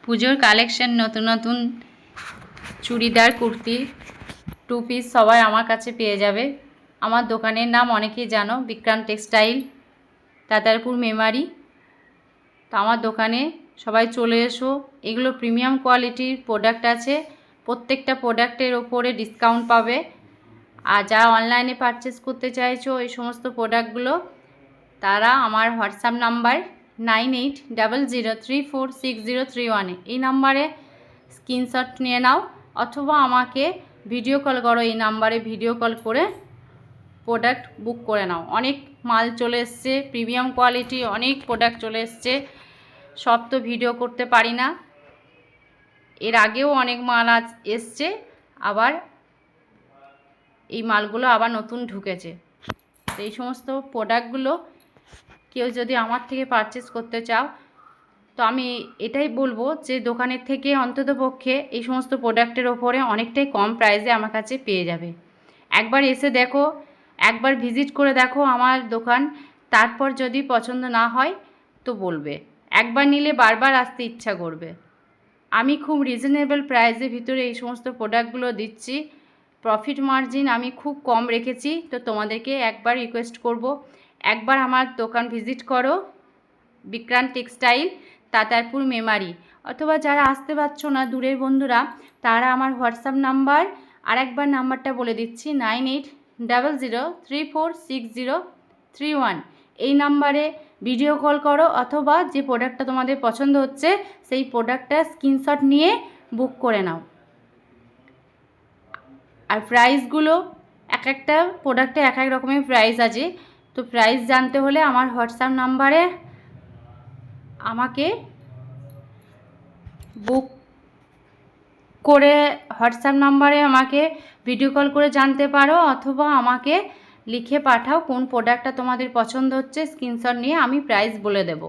পুজোর কালেকশন নতুন নতুন চুড়িদার কুর্তি টু পিস সবাই আমার কাছে পেয়ে যাবে। আমার দোকানের নাম অনেকেই জানো, বিক্রান্ত টেক্সটাইল, তাতারপুর মেমারি। তো আমার দোকানে সবাই চলে এসো। এগুলো প্রিমিয়াম কোয়ালিটির প্রোডাক্ট আছে, প্রত্যেকটা প্রোডাক্টের ওপরে ডিসকাউন্ট পাবে। আর যারা অনলাইনে পারচেস করতে চাইছো এই সমস্ত প্রোডাক্টগুলো, তারা আমার হোয়াটসঅ্যাপ নাম্বার 9800346031 এই নাম্বারে স্ক্রিনশট নিয়ে নাও, অথবা আমাকে ভিডিও কল করো। এই নাম্বারে ভিডিও কল করে প্রোডাক্ট বুক করে নাও। অনেক মাল চলে এসছে, প্রিমিয়াম কোয়ালিটি অনেক প্রোডাক্ট চলে এসছে, সব তো ভিডিও করতে পারি না। এর আগেও অনেক মাল এসছে, আবার এই মালগুলো আবার নতুন ঢুকেছে। তো এই সমস্ত প্রোডাক্টগুলো কেউ যদি আমার থেকে পারচেস করতে চাও, তো আমি এটাই বলবো যে দোকানের থেকে অন্ততপক্ষে এই সমস্ত প্রোডাক্টের ওপরে অনেকটাই কম প্রাইসে আমার কাছে পেয়ে যাবে। একবার এসে দেখো, একবার ভিজিট করে দেখো আমার দোকান, তারপর যদি পছন্দ না হয় তো বলবে। একবার নিলে বারবার আসতে ইচ্ছা করবে। আমি খুব রিজনেবল প্রাইসের ভিতরে এই সমস্ত প্রোডাক্টগুলো দিচ্ছি। প্রফিট মার্জিন আমি খুব কম রেখেছি। তো তোমাদেরকে একবার রিকোয়েস্ট করব, একবার আমার দোকান ভিজিট করো, বিক্রান্ত টেক্সটাইল, তাতারপুর মেমারি। অথবা যারা আসতে পারছো না, দূরের বন্ধুরা, তারা আমার হোয়াটসঅ্যাপ নাম্বার, আর একবার নাম্বারটা বলে দিচ্ছি, 9800346031। এই নাম্বারে ভিডিও কল করো, অথবা যে প্রোডাক্টটা তোমাদের পছন্দ হচ্ছে সেই প্রোডাক্টটা স্ক্রিনশট নিয়ে বুক করে নাও। আর প্রাইসগুলো এক একটা প্রোডাক্টে এক এক রকমের প্রাইস আছে। তো প্রাইস জানতে হলে আমার হোয়াটসঅ্যাপ নাম্বারে আমাকে বুক করে হোয়াটসঅ্যাপ নাম্বারে আমাকে ভিডিও কল করে জানতে পারো, অথবা আমাকে লিখে পাঠাও কোন প্রোডাক্টটা তোমাদের পছন্দ হচ্ছে, স্ক্রিনশট নিয়ে আমি প্রাইস বলে দেব।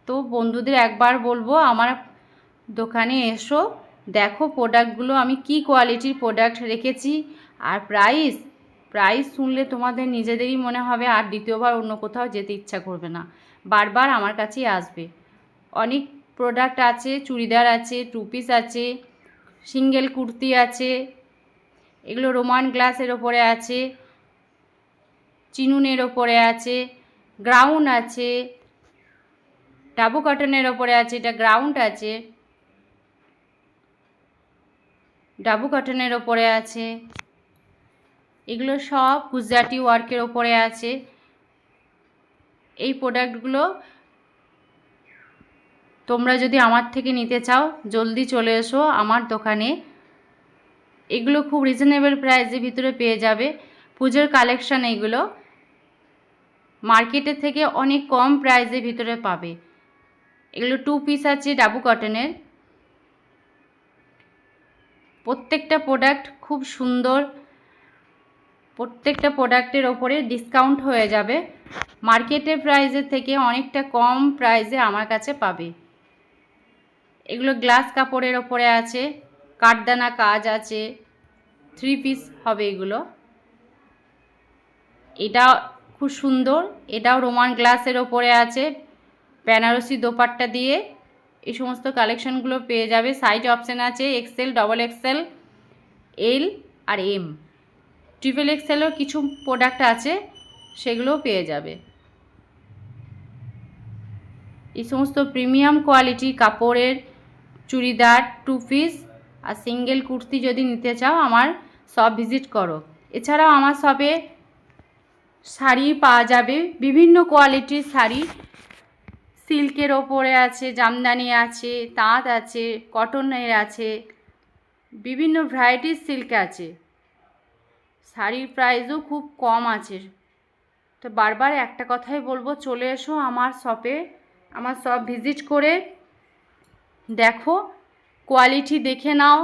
তো বন্ধুদের একবার বলবো, আমার দোকানে এসো, দেখো প্রোডাক্টগুলো আমি কি কোয়ালিটির প্রোডাক্ট রেখেছি। আর প্রাইস শুনলে তোমাদের নিজেদেরই মনে হবে আর দ্বিতীয়বার অন্য কোথাও যেতে ইচ্ছা করবে না, বারবার আমার কাছেই আসবে। অনেক প্রোডাক্ট আছে, চুড়িদার আছে, টু পিস আছে, সিঙ্গেল কুর্তি আছে, এগুলো রোমান গ্লাসের ওপরে আছে, চিনুনের ওপরে আছে, গ্রাউন্ড আছে, ডাবু কটনের ওপরে আছে, এটা গ্রাউন্ড আছে, ডাবু কটনের ওপরে আছে, এগুলো সব গুজরাটি ওয়ার্কের ওপরে আছে। এই প্রোডাক্টগুলো তোমরা যদি আমার থেকে নিতে চাও জলদি চলে এসো আমার দোকানে। এগুলো খুব রিজনেবল প্রাইসের ভিতরে পেয়ে যাবে। পুজোর কালেকশান এইগুলো মার্কেটের থেকে অনেক কম প্রাইসের ভিতরে পাবে। এগুলো টু পিস আছে ডাবু কটনের। প্রত্যেকটা প্রোডাক্ট খুব সুন্দর, প্রত্যেকটা প্রোডাক্টের ওপরে ডিসকাউন্ট হয়ে যাবে। মার্কেটের প্রাইসের থেকে অনেকটা কম প্রাইসে আমার কাছে পাবে। এগুলো গ্লাস কাপড়ের ওপরে আছে, কাঠদানা কাজ আছে, থ্রি পিস হবে এগুলো। এটা খুব সুন্দর, এটাও রোমান গ্লাসের ওপরে আছে, বেনারসি দোপাট্টা দিয়ে। এই সমস্ত কালেকশনগুলো পেয়ে যাবে। সাইজ অপশান আছে এক্সেল, ডবল এক্সেল, এল আর এম। ট্রিপল এক্সেলও কিছু প্রোডাক্ট আছে, সেগুলোও পেয়ে যাবে। এই সমস্ত প্রিমিয়াম কোয়ালিটি কাপড়ের চুড়িদার, টু পিস আর সিঙ্গেল কুর্তি যদি নিতে চাও আমার শপ ভিজিট করো। এছাড়াও আমার শপে শাড়ি পাওয়া যাবে, বিভিন্ন কোয়ালিটির শাড়ি, সিল্কের ওপরে আছে, জামদানি আছে, তাঁত আছে, কটনের আছে, বিভিন্ন ভ্যারাইটির সিল্ক আছে। শাড়ির প্রাইসও খুব কম আছে। তো বারবার একটা কথাই বলবো, চলে এসো আমার শপে, আমার শপ ভিজিট করে দেখো, কোয়ালিটি দেখে নাও,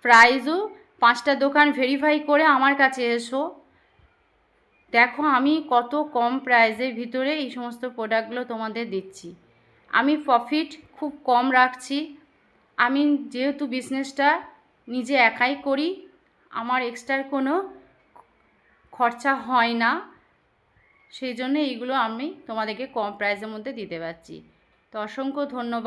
প্রাইসও 5টা দোকান ভেরিফাই করে আমার কাছে এসো, দেখো আমি কত কম প্রাইসের ভিতরে এই সমস্ত প্রোডাক্টগুলো তোমাদের দিচ্ছি। আমি প্রফিট খুব কম রাখছি। আমি যেহেতু বিজনেসটা নিজে একাই করি, আমার এক্সট্রা কোনো খরচা হয় না, সেই জন্য এইগুলো আমি তোমাদেরকে কম প্রাইসের মধ্যে দিতে পারছি। তো অসংখ্য ধন্যবাদ।